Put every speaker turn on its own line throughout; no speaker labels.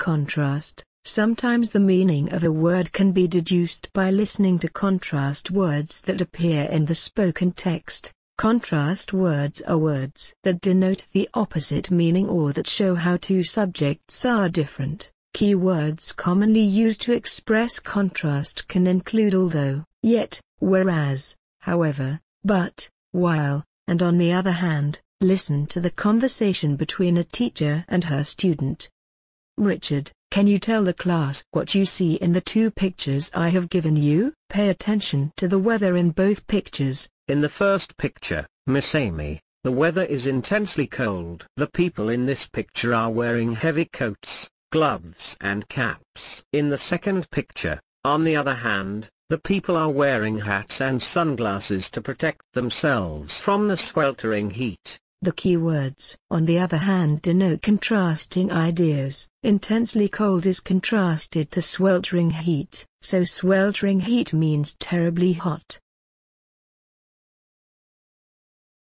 Contrast. Sometimes the meaning of a word can be deduced by listening to contrast words that appear in the spoken text. Contrast words are words that denote the opposite meaning or that show how two subjects are different. Keywords commonly used to express contrast can include although, yet, whereas, however, but, while, and on the other hand. Listen to the conversation between a teacher and her student. Richard, can you tell the class what you see in the two pictures I have given you? Pay attention to the weather in both pictures.
In the first picture, Miss Amy, the weather is intensely cold. The people in this picture are wearing heavy coats, gloves and caps. In the second picture, on the other hand, the people are wearing hats and sunglasses to protect themselves from the sweltering heat.
The keywords, on the other hand, denote contrasting ideas. Intensely cold is contrasted to sweltering heat, so sweltering heat means terribly hot.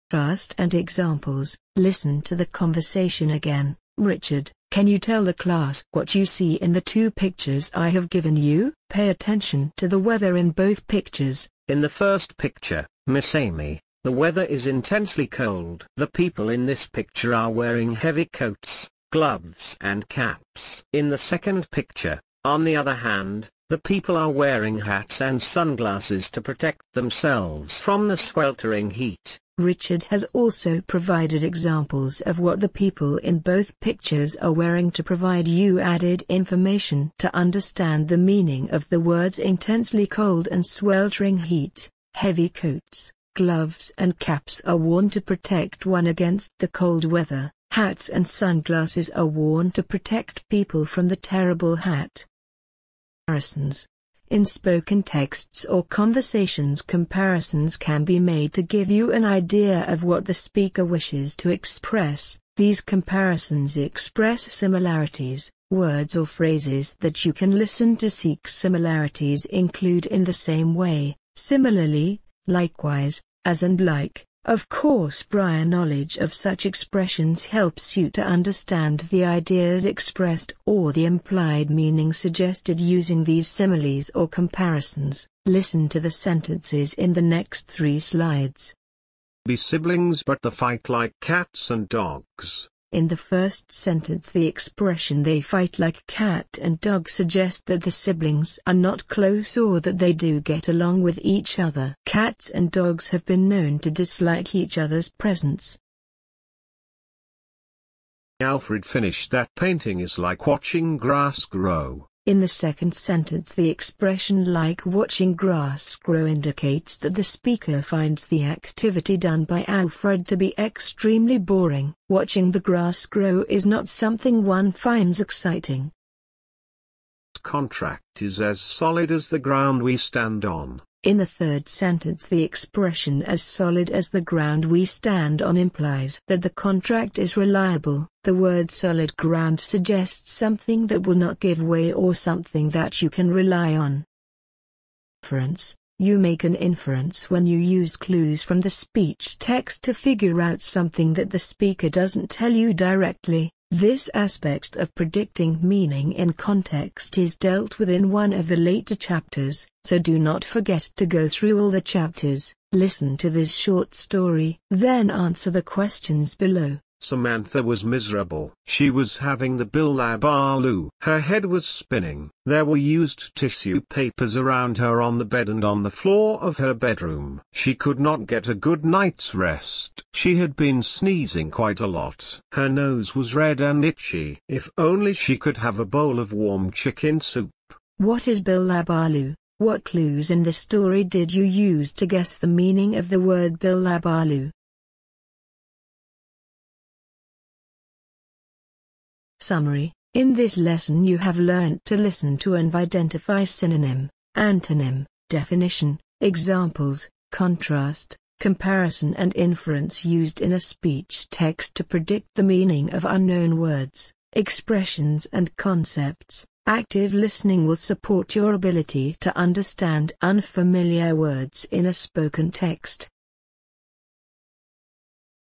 Contrast and examples. Listen to the conversation again. Richard, can you tell the class what you see in the two pictures I have given you? Pay attention to the weather in both pictures.
In the first picture, Miss Amy, the weather is intensely cold. The people in this picture are wearing heavy coats, gloves and caps. In the second picture, on the other hand, the people are wearing hats and sunglasses to protect themselves from the sweltering heat.
Richard has also provided examples of what the people in both pictures are wearing to provide you added information to understand the meaning of the words intensely cold and sweltering heat. Heavy coats, gloves and caps are worn to protect one against the cold weather. Hats and sunglasses are worn to protect people from the terrible hat. Comparisons. In spoken texts or conversations, comparisons can be made to give you an idea of what the speaker wishes to express. These comparisons express similarities. Words or phrases that you can listen to seek similarities include in the same way, similarly, likewise, as and like. Of course, prior knowledge of such expressions helps you to understand the ideas expressed or the implied meaning suggested using these similes or comparisons. Listen to the sentences in the next 3 slides.
Be siblings but they fight like cats and dogs.
In the first sentence, the expression "they fight like cat and dog" suggests that the siblings are not close or that they do get along with each other. Cats and dogs have been known to dislike each other's presence.
Alfred finished that painting is like watching grass grow.
In the second sentence, the expression "like watching grass grow" indicates that the speaker finds the activity done by Alfred to be extremely boring. Watching the grass grow is not something one finds exciting.
Contract is as solid as the ground we stand on.
In the third sentence, the expression "as solid as the ground we stand on" implies that the contract is reliable. The word "solid ground" suggests something that will not give way or something that you can rely on. Inference. You make an inference when you use clues from the speech text to figure out something that the speaker doesn't tell you directly. This aspect of predicting meaning in context is dealt with in one of the later chapters, so do not forget to go through all the chapters. Listen to this short story, then answer the questions below.
Samantha was miserable. She was having the billabaloo. Her head was spinning. There were used tissue papers around her on the bed and on the floor of her bedroom. She could not get a good night's rest. She had been sneezing quite a lot. Her nose was red and itchy. If only she could have a bowl of warm chicken soup.
What is billabaloo? What clues in the story did you use to guess the meaning of the word billabaloo? Summary. In this lesson you have learnt to listen to and identify synonym, antonym, definition, examples, contrast, comparison and inference used in a speech text to predict the meaning of unknown words, expressions and concepts. Active listening will support your ability to understand unfamiliar words in a spoken text.